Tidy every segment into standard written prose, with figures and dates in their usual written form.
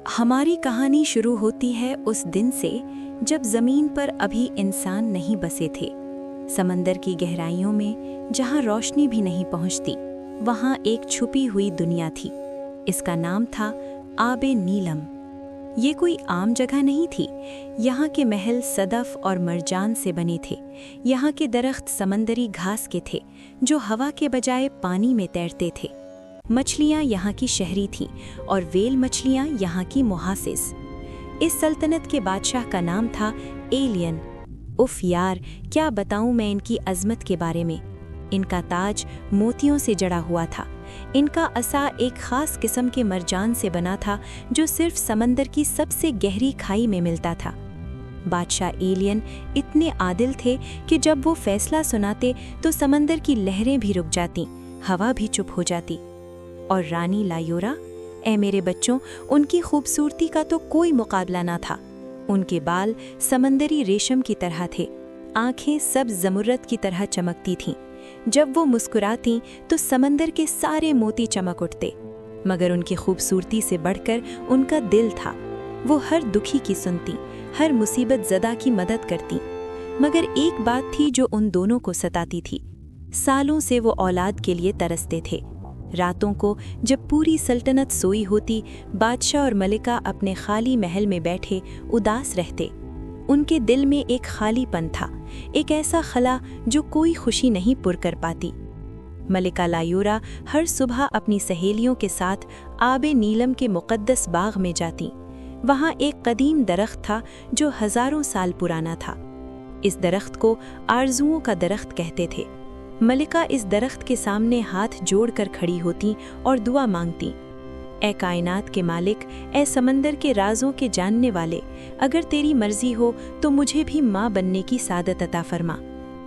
हमारी कहानी शुरू होती है उस दिन से जब ज़मीन पर अभी इंसान नहीं बसे थे। समंदर की गहराइयों में जहाँ रोशनी भी नहीं पहुँचती, वहाँ एक छुपी हुई दुनिया थी। इसका नाम था आबे नीलम। ये कोई आम जगह नहीं थी। यहाँ के महल सदफ और मरजान से बने थे। यहाँ के दरख्त समंदरी घास के थे जो हवा के बजाय पानी में तैरते थे। मछलियाँ यहाँ की शहरी थीं और वेल मछलियाँ यहाँ की मुहासिस। इस सल्तनत के बादशाह का नाम था एलियन। उफ यार, क्या बताऊँ मैं इनकी अज़मत के बारे में। इनका ताज मोतियों से जड़ा हुआ था। इनका असा एक ख़ास किस्म के मरजान से बना था जो सिर्फ समंदर की सबसे गहरी खाई में मिलता था। बादशाह एलियन इतने आदिल थे कि जब वो फैसला सुनाते तो समंदर की लहरें भी रुक जातीं, हवा भी चुप हो जाती। और रानी लायोरा, ऐ मेरे बच्चों, उनकी खूबसूरती का तो कोई मुकाबला ना था। उनके बाल समंदरी रेशम की तरह थे, आंखें सब ज़मुर्रत की तरह चमकती थीं। जब वो मुस्कुरातीं तो समंदर के सारे मोती चमक उठते। मगर उनकी खूबसूरती से बढ़कर उनका दिल था। वो हर दुखी की सुनती, हर मुसीबत ज़दा की मदद करती। मगर एक बात थी जो उन दोनों को सताती थी। सालों से वो औलाद के लिए तरसते थे। रातों को जब पूरी सल्तनत सोई होती, बादशाह और मलिका अपने खाली महल में बैठे उदास रहते। उनके दिल में एक खालीपन था, एक ऐसा खला जो कोई खुशी नहीं पुर कर पाती। मलिका लायोरा हर सुबह अपनी सहेलियों के साथ आबे नीलम के मुक़द्दस बाग में जाती। वहाँ एक कदीम दरख्त था जो हज़ारों साल पुराना था। इस दरख्त को आरज़ुओं का दरख्त कहते थे। मलिका इस दरख्त के सामने हाथ जोड़कर खड़ी होती और दुआ मांगती। ए कायनात के मालिक, ए समंदर के राजों के जानने वाले, अगर तेरी मर्जी हो तो मुझे भी माँ बनने की सादत अता फरमा।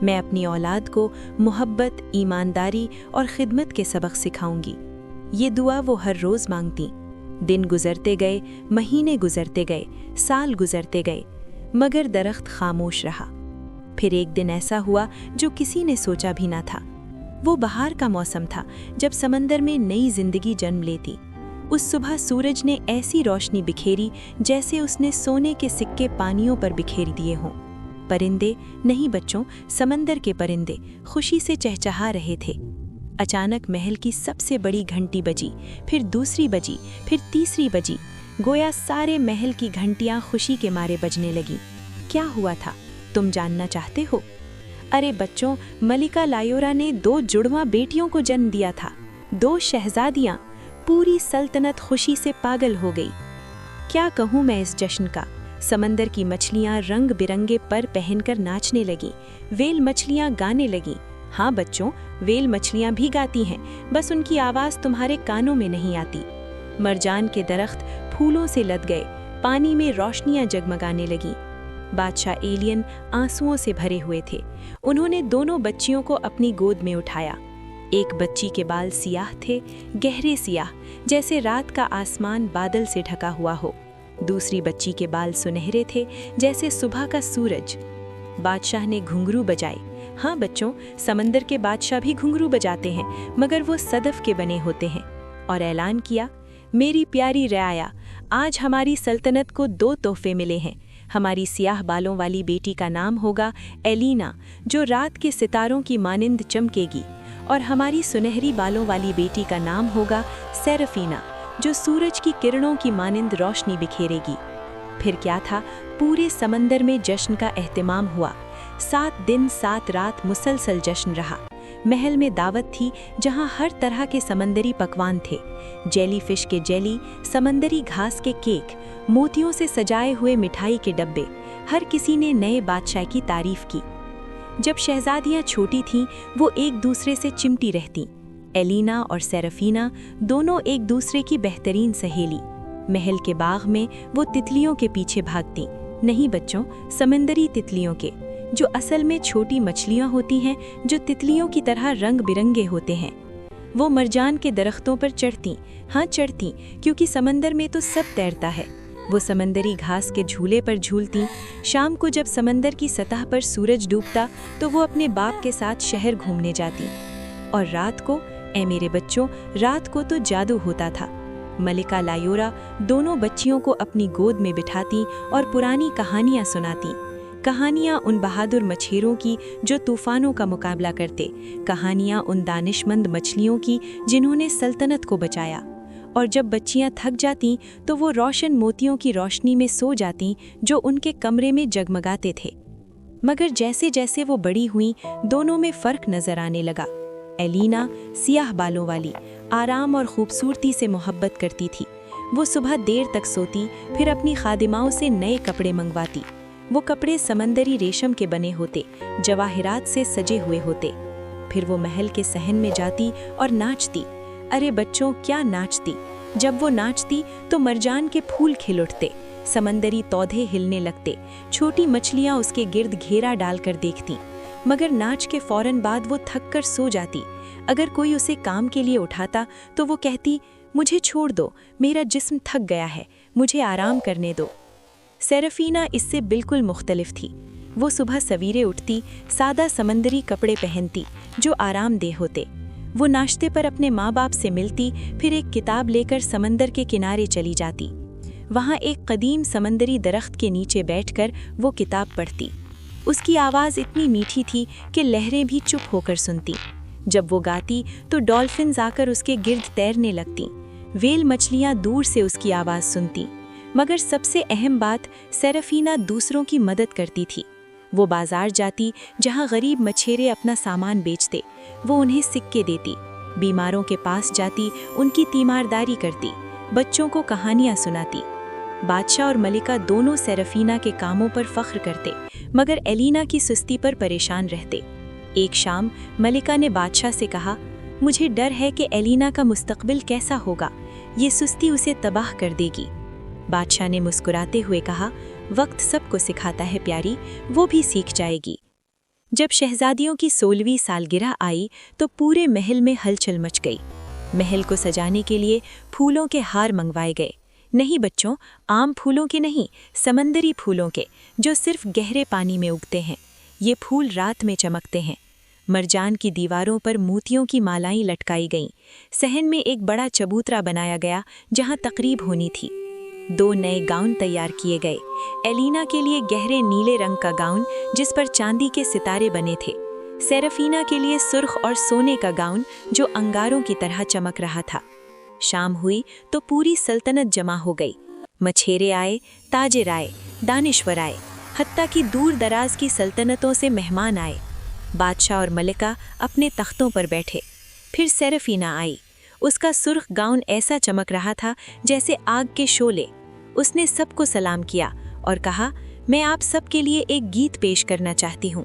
मैं अपनी औलाद को मोहब्बत, ईमानदारी और खिदमत के सबक सिखाऊंगी। ये दुआ वो हर रोज़ मांगती। दिन गुजरते गए, महीने गुजरते गए, साल गुजरते गए, मगर दरख्त खामोश रहा। फिर एक दिन ऐसा हुआ जो किसी ने सोचा भी ना था। वो बहार का मौसम था जब समंदर में नई जिंदगी जन्म लेती। उस सुबह सूरज ने ऐसी रोशनी बिखेरी जैसे उसने सोने के सिक्के पानियों पर बिखेर दिए हों। परिंदे, नहीं बच्चों, समंदर के परिंदे खुशी से चहचहा रहे थे। अचानक महल की सबसे बड़ी घंटी बजी, फिर दूसरी बजी, फिर तीसरी बजी। गोया सारे महल की घंटियां खुशी के मारे बजने लगी। क्या हुआ था, तुम जानना चाहते हो? अरे बच्चों, मलिका लायोरा ने 2 जुड़वां बेटियों को जन्म दिया था, 2 शहजादियां। पूरी सल्तनत खुशी से पागल हो गई। क्या कहूँ मैं इस जश्न का। समंदर की मछलियाँ रंग बिरंगे पर पहनकर नाचने लगीं, वेल मछलियाँ गाने लगीं। हाँ बच्चों, वेल मछलियाँ भी गाती हैं, बस उनकी आवाज़ तुम्हारे कानों में नहीं आती। मरजान के दरख्त फूलों से लद गए, पानी में रोशनियाँ जगमगाने लगीं। बादशाह एलियन आंसुओं से भरे हुए थे। उन्होंने दोनों बच्चियों को अपनी गोद में उठाया। एक बच्ची के बाल सियाह थे, गहरे सियाह, जैसे रात का आसमान बादल से ढका हुआ हो। दूसरी बच्ची के बाल सुनहरे थे, जैसे सुबह का सूरज। बादशाह ने घुंघरू बजाए। हाँ बच्चों, समंदर के बादशाह भी घुंघरू बजाते हैं, मगर वो सदफ के बने होते हैं। और ऐलान किया, मेरी प्यारी रआया, आज हमारी सल्तनत को 2 तोहफे मिले हैं। हमारी सियाह बालों वाली बेटी का नाम होगा एलिना, जो रात के सितारों की मानिंद चमकेगी, और हमारी सुनहरी बालों वाली बेटी का नाम होगा सेरफीना, जो सूरज की किरणों की मानिंद रोशनी बिखेरेगी। फिर क्या था, पूरे समंदर में जश्न का एहतमाम हुआ। 7 दिन 7 रात मुसलसल जश्न रहा। महल में दावत थी जहाँ हर तरह के समंदरी पकवान थे। जेली फिश के जेली, समंदरी घास के केक, मोतियों से सजाए हुए मिठाई के डब्बे। हर किसी ने नए बादशाह की तारीफ की। जब शहजादियाँ छोटी थीं, वो एक दूसरे से चिमटी रहतीं। एलिना और सेरफीना दोनों एक दूसरे की बेहतरीन सहेली। महल के बाग में वो तितलियों के पीछे भागतीं। नहीं बच्चों, समंदरी तितलियों के, जो असल में छोटी मछलियाँ होती हैं जो तितलियों की तरह रंग बिरंगे होते हैं। वो मरजान के दरख्तों पर चढ़तीं। हाँ चढ़तीं, क्योंकि समंदर में तो सब तैरता है। वो समंदरी घास के झूले पर झूलतीं। शाम को जब समंदर की सतह पर सूरज डूबता तो वो अपने बाप के साथ शहर घूमने जाती। और रात को, ऐ मेरे बच्चों, रात को तो जादू होता था। मलिका लायोरा दोनों बच्चियों को अपनी गोद में बिठाती और पुरानी कहानियां सुनाती। कहानियां उन बहादुर मछेरों की जो तूफानों का मुकाबला करते, कहानियां उन दानिशमंद मछलियों की जिन्होंने सल्तनत को बचाया। और जब बच्चियां थक जातीं तो वो रोशन मोतियों की रोशनी में सो जातीं जो उनके कमरे में जगमगाते थे। मगर जैसे जैसे वो बड़ी हुईं, दोनों में फ़र्क नज़र आने लगा। एलिना सियाह बालों वाली आराम और खूबसूरती से मोहब्बत करती थी। वो सुबह देर तक सोती, फिर अपनी खादिमाओं से नए कपड़े मंगवाती। वो कपड़े समंदरी रेशम के बने होते, जवाहिरात से सजे हुए होते। फिर वो महल के सहन में जाती और नाचती। अरे बच्चों, क्या नाचती! जब वो नाचती तो मरजान के फूल खिल उठते, समंदरी तौधे हिलने लगते, छोटी मछलियाँ उसके गिर्द घेरा डालकर देखती। मगर नाच के फौरन बाद वो थक कर सो जाती। अगर कोई उसे काम के लिए उठाता तो वो कहती, मुझे छोड़ दो, मेरा जिस्म थक गया है, मुझे आराम करने दो। सेराफीना इससे बिल्कुल मुख्तलिफ थी। वो सुबह सवेरे उठती, सादा समंदरी कपड़े पहनती जो आरामदेह होते। वो नाश्ते पर अपने माँ बाप से मिलती, फिर एक किताब लेकर समंदर के किनारे चली जाती। वहाँ एक कदीम समंदरी दरख्त के नीचे बैठकर वो किताब पढ़ती। उसकी आवाज़ इतनी मीठी थी कि लहरें भी चुप होकर सुनती। जब वो गाती तो डॉल्फिन्स आकर उसके गिर्द तैरने लगतीं। व्हेल मछलियाँ दूर से उसकी आवाज़ सुनती। मगर सबसे अहम बात, सेराफीना दूसरों की मदद करती थी। वो बाजार जाती जहाँ गरीब मछेरे अपना सामान बेचते, वो उन्हें सिक्के देती। बीमारों के पास जाती, उनकी तीमारदारी करती, बच्चों को कहानियाँ सुनाती। बादशाह और मलिका दोनों सेराफीना के कामों पर फख्र करते, मगर एलिना की सुस्ती पर परेशान रहते। एक शाम मलिका ने बादशाह से कहा, मुझे डर है कि एलिना का मुस्तकबिल कैसा होगा, ये सुस्ती उसे तबाह कर देगी। बादशाह ने मुस्कुराते हुए कहा, वक्त सबको सिखाता है प्यारी, वो भी सीख जाएगी। जब शहजादियों की 16वीं सालगिरह आई तो पूरे महल में हलचल मच गई। महल को सजाने के लिए फूलों के हार मंगवाए गए। नहीं बच्चों, आम फूलों के नहीं, समंदरी फूलों के, जो सिर्फ गहरे पानी में उगते हैं। ये फूल रात में चमकते हैं। मरजान की दीवारों पर मोतियों की मालाएं लटकाई गईं। सहन में एक बड़ा चबूतरा बनाया गया जहां तकरीब होनी थी। 2 नए गाउन तैयार किए गए। एलिना के लिए गहरे नीले रंग का गाउन जिस पर चांदी के सितारे बने थे। सेराफीना के लिए सुर्ख और सोने का गाउन जो अंगारों की तरह चमक रहा था। शाम हुई तो पूरी सल्तनत जमा हो गई। मछेरे आए, ताजिर आए, दानिश्वर आए, हत्ता कि दूर दराज की सल्तनतों से मेहमान आए। बादशाह और मलिका अपने तख्तों पर बैठे। फिर सेराफीना आई। उसका सुर्ख गाउन ऐसा चमक रहा था जैसे आग के शोले। उसने सबको सलाम किया और कहा, मैं आप सब के लिए एक गीत पेश करना चाहती हूँ।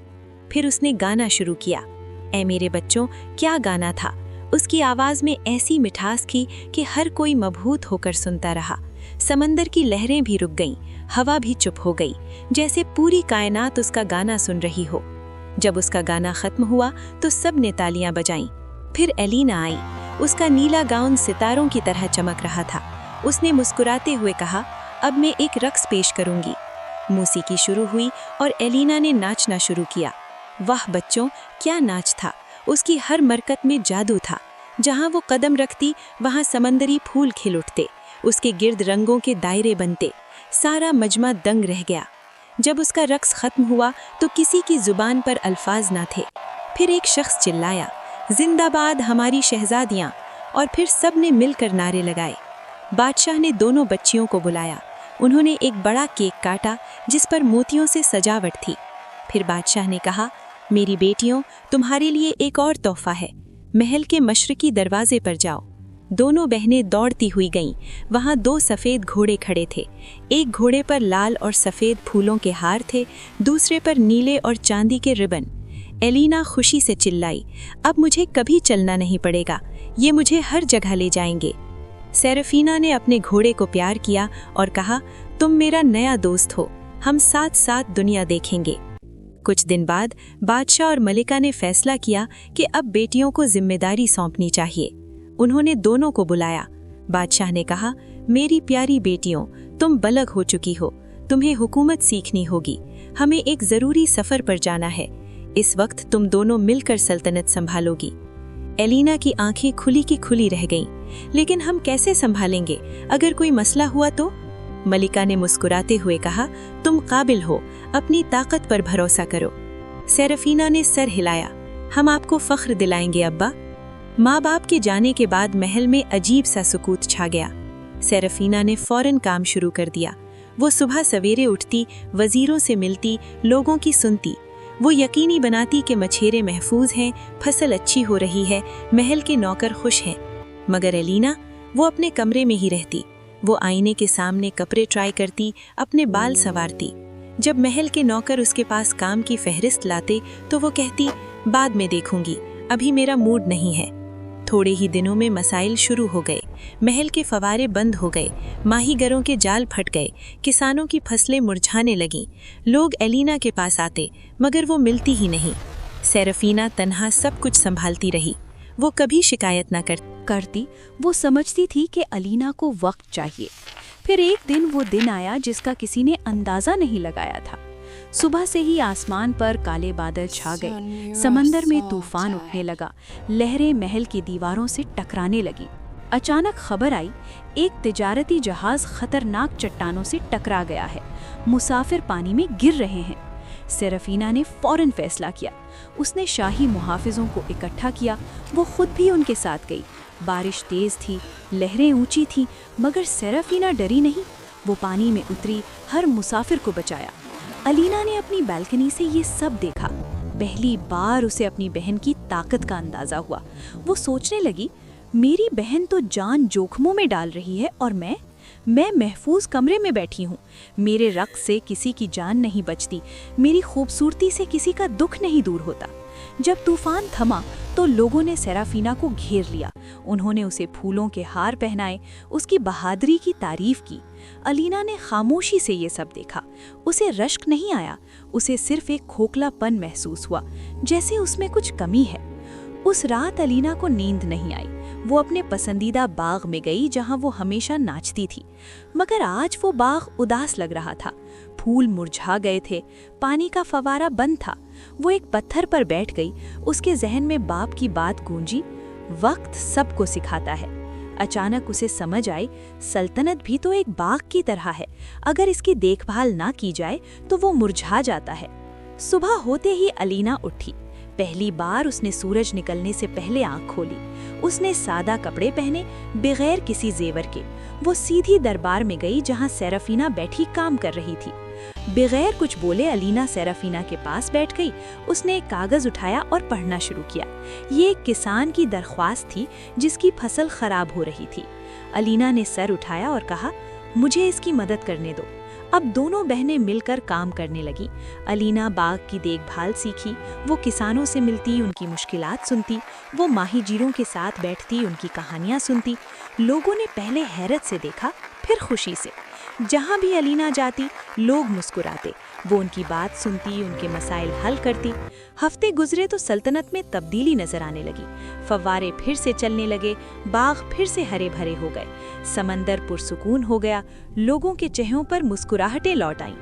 फिर उसने गाना शुरू किया। ऐ मेरे बच्चों, क्या गाना था! उसकी आवाज़ में ऐसी मिठास थी कि हर कोई मबहूत होकर सुनता रहा। समंदर की लहरें भी रुक गईं, हवा भी चुप हो गई, जैसे पूरी कायनात उसका गाना सुन रही हो। जब उसका गाना खत्म हुआ तो सब ने तालियां बजाईं। फिर एलिना आई। उसका नीला गाउन सितारों की तरह चमक रहा था। उसने मुस्कुराते हुए कहा, अब मैं एक रक्स पेश करूंगी। मौसीकी शुरू हुई और एलिना ने नाचना शुरू किया। वाह बच्चों, क्या नाच था! उसकी हर मरकत में जादू था। जहाँ वो कदम रखती वहाँ समंदरी फूल खिल उठते, उसके गिर्द रंगों के दायरे बनते। सारा मजमा दंग रह गया। जब उसका रक्स खत्म हुआ तो किसी की जुबान पर अल्फाज ना थे। फिर एक शख्स चिल्लाया, जिंदाबाद हमारी शहजादियाँ, और फिर सब ने मिलकर नारे लगाए। बादशाह ने दोनों बच्चियों को बुलाया। उन्होंने एक बड़ा केक काटा जिस पर मोतियों से सजावट थी। फिर बादशाह ने कहा, मेरी बेटियों, तुम्हारे लिए एक और तोहफा है। महल के मशरकी दरवाजे पर जाओ। दोनों बहनें दौड़ती हुई गईं। वहाँ 2 सफ़ेद घोड़े खड़े थे। एक घोड़े पर लाल और सफ़ेद फूलों के हार थे, दूसरे पर नीले और चांदी के रिबन। एलिना खुशी से चिल्लाई, अब मुझे कभी चलना नहीं पड़ेगा, ये मुझे हर जगह ले जाएंगे। सेराफीना ने अपने घोड़े को प्यार किया और कहा, तुम मेरा नया दोस्त हो, हम साथ साथ दुनिया देखेंगे। कुछ दिन बाद बादशाह और मलिका ने फैसला किया कि अब बेटियों को जिम्मेदारी सौंपनी चाहिए। उन्होंने दोनों को बुलाया। बादशाह ने कहा, मेरी प्यारी बेटियों, तुम बलग हो चुकी हो, तुम्हें हुकूमत सीखनी होगी। हमें एक ज़रूरी सफ़र पर जाना है। इस वक्त तुम दोनों मिलकर सल्तनत संभालोगी। एलिना की आंखें खुली की खुली रह गईं। लेकिन हम कैसे संभालेंगे? अगर कोई मसला हुआ तो? मलिका ने मुस्कुराते हुए कहा, तुम काबिल हो, अपनी ताकत पर भरोसा करो। सेराफीना ने सर हिलाया, हम आपको फख्र दिलाएंगे अब्बा। माँ बाप के जाने के बाद महल में अजीब सा सुकूत छा गया। सेराफीना ने फौरन काम शुरू कर दिया। वो सुबह सवेरे उठती, वजीरों से मिलती, लोगों की सुनती। वो यकीनी बनाती कि मछेरे महफूज हैं, फसल अच्छी हो रही है, महल के नौकर खुश हैं। मगर एलिना, वो अपने कमरे में ही रहती। वो आईने के सामने कपड़े ट्राई करती, अपने बाल संवारती। जब महल के नौकर उसके पास काम की फहरिस्त लाते तो वो कहती, बाद में देखूंगी, अभी मेरा मूड नहीं है। थोड़े ही दिनों में मसाइल शुरू हो गए। महल के फवारे बंद हो गए, माहीगरों के जाल फट गए, किसानों की फसलें मुरझाने लगीं। लोग एलिना के पास आते, मगर वो मिलती ही नहीं। सेराफीना तन्हा सब कुछ संभालती रही। वो कभी शिकायत न करती। वो समझती थी कि एलिना को वक्त चाहिए। फिर एक दिन वो दिन आया जिसका किसी ने अंदाजा नहीं लगाया था। सुबह से ही आसमान पर काले बादल छा गए, समंदर में तूफान उठने लगा, लहरें महल की दीवारों से टकराने लगी। अचानक खबर आई, एक तिजारती जहाज खतरनाक चट्टानों से टकरा गया है, मुसाफिर पानी में गिर रहे हैं। सेराफीना ने फौरन फैसला किया। उसने शाही मुहाफिजों को इकट्ठा किया। वो खुद भी उनके साथ गई। बारिश तेज थी, लहरें ऊंची थीं, मगर सेराफीना डरी नहीं। वो पानी में उतरी, हर मुसाफिर को बचाया। एलिना ने अपनी बालकनी से ये सब देखा। पहली बार उसे अपनी बहन की ताकत का अंदाजा हुआ। वो सोचने लगी, मेरी बहन तो जान जोखमों में डाल रही है और मैं महफूज कमरे में बैठी हूँ। मेरे रक्त से किसी की जान नहीं बचती, मेरी खूबसूरती से किसी का दुख नहीं दूर होता। जब तूफान थमा तो लोगों ने सेराफीना को घेर लिया। उन्होंने उसे फूलों के हार पहनाए, उसकी बहादुरी की तारीफ की। एलिना ने खामोशी से ये सब देखा। उसे रश्क नहीं आया, उसे सिर्फ एक खोखलापन महसूस हुआ, जैसे उसमें कुछ कमी है। उस रात एलिना को नींद नहीं आई। वो अपने पसंदीदा बाग में गई जहां वो हमेशा नाचती थी, मगर आज वो बाग उदास लग रहा था। फूल मुरझा गए थे, पानी का फवारा बंद था। वो एक पत्थर पर बैठ गई। उसके जहन में बाप की बात गूंजी, वक्त सबको सिखाता है। अचानक उसे समझ आई, सल्तनत भी तो एक बाग की तरह है, अगर इसकी देखभाल ना की जाए तो वो मुरझा जाता है। सुबह होते ही एलिना उठी। पहली बार उसने सूरज निकलने से पहले आंख खोली। उसने सादा कपड़े पहने, बगैर किसी जेवर के। वो सीधी दरबार में गई जहां सेराफीना बैठी काम कर रही थी। बगैर कुछ बोले एलिना सेराफीना के पास बैठ गई। उसने एक कागज उठाया और पढ़ना शुरू किया। ये एक किसान की दरख्वास्त थी जिसकी फसल खराब हो रही थी। एलिना ने सर उठाया और कहा, मुझे इसकी मदद करने दो। अब दोनों बहनें मिलकर काम करने लगी। एलिना बाग की देखभाल सीखी। वो किसानों से मिलती, उनकी मुश्किलात सुनती। वो माहीगीरों के साथ बैठती, उनकी कहानियाँ सुनती। लोगों ने पहले हैरत से देखा, फिर खुशी से। जहाँ भी एलिना जाती, लोग मुस्कुराते। वो उनकी बात सुनती, उनके मसाइल हल करती। हफ्ते गुजरे तो सल्तनत में तब्दीली नजर आने लगी। फव्वारे फिर से चलने लगे, बाग फिर से हरे भरे हो गए, समंदर पुरसुकून हो गया, लोगों के चेहरों पर मुस्कुराहटें लौट आईं।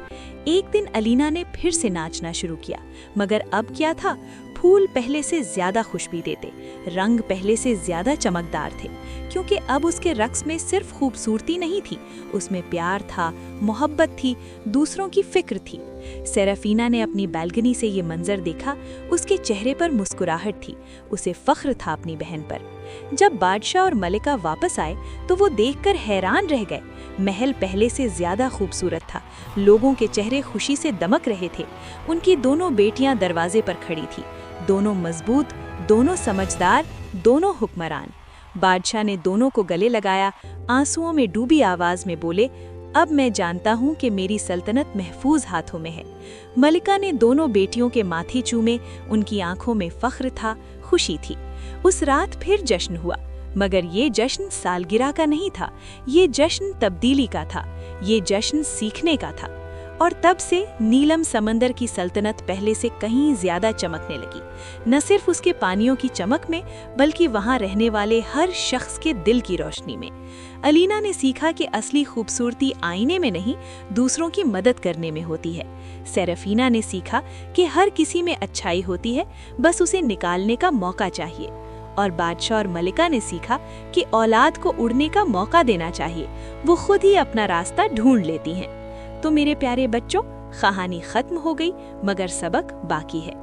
एक दिन एलिना ने फिर से नाचना शुरू किया, मगर अब क्या था? फूल पहले से ज्यादा खुशबू देते, रंग पहले से ज्यादा चमकदार थे, क्योंकि अब उसके रक्स में सिर्फ खूबसूरती नहीं थी, उसमें प्यार था, मोहब्बत थी, दूसरों की फिक्र थी। सेराफीना ने अपनी बालकनी से ये मंजर देखा। उसके चेहरे पर मुस्कुराहट थी, उसे फख्र था अपनी बहन पर। जब बादशाह और मलिका वापस आए तो वो देखकर हैरान रह गए। महल पहले से ज्यादा खूबसूरत था, लोगों के चेहरे खुशी से दमक रहे थे। उनकी दोनों बेटियां दरवाजे पर खड़ी थी, दोनों मजबूत, दोनों समझदार, दोनों हुक्मरान। बादशाह ने दोनों को गले लगाया, आंसुओं में डूबी आवाज में बोले, अब मैं जानता हूँ कि मेरी सल्तनत महफूज हाथों में है। मलिका ने दोनों बेटियों के माथे चूमे, उनकी आंखों में फख्र था, खुशी थी। उस रात फिर जश्न हुआ, मगर ये जश्न सालगिरह का नहीं था, ये जश्न तब्दीली का था, ये जश्न सीखने का था। और तब से नीलम समंदर की सल्तनत पहले से कहीं ज्यादा चमकने लगी, न सिर्फ उसके पानियों की चमक में, बल्कि वहां रहने वाले हर शख्स के दिल की रोशनी में। एलिना ने सीखा कि असली खूबसूरती आईने में नहीं, दूसरों की मदद करने में होती है। सेराफीना ने सीखा कि हर किसी में अच्छाई होती है, बस उसे निकालने का मौका चाहिए। और बादशाह और मलिका ने सीखा कि औलाद को उड़ने का मौका देना चाहिए, वो खुद ही अपना रास्ता ढूंढ लेती हैं। तो मेरे प्यारे बच्चों, कहानी खत्म हो गई मगर सबक बाकी है।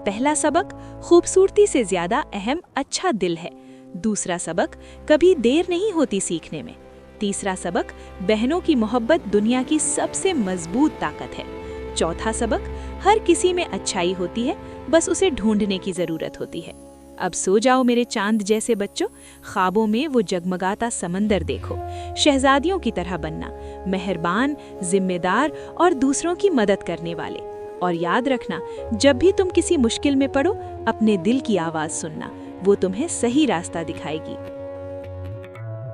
पहला सबक, खूबसूरती से ज्यादा अहम अच्छा दिल है। दूसरा सबक, कभी देर नहीं होती सीखने में। तीसरा सबक, बहनों की मोहब्बत दुनिया की सबसे मजबूत ताकत है। चौथा सबक, हर किसी में अच्छाई होती है, बस उसे ढूंढने की जरूरत होती है। अब सो जाओ मेरे चांद जैसे बच्चों, ख्वाबों में वो जगमगाता समंदर देखो। शहजादियों की तरह बनना, मेहरबान, जिम्मेदार और दूसरों की मदद करने वाले। और याद रखना, जब भी तुम किसी मुश्किल में पड़ो, अपने दिल की आवाज सुनना, वो तुम्हें सही रास्ता दिखाएगी।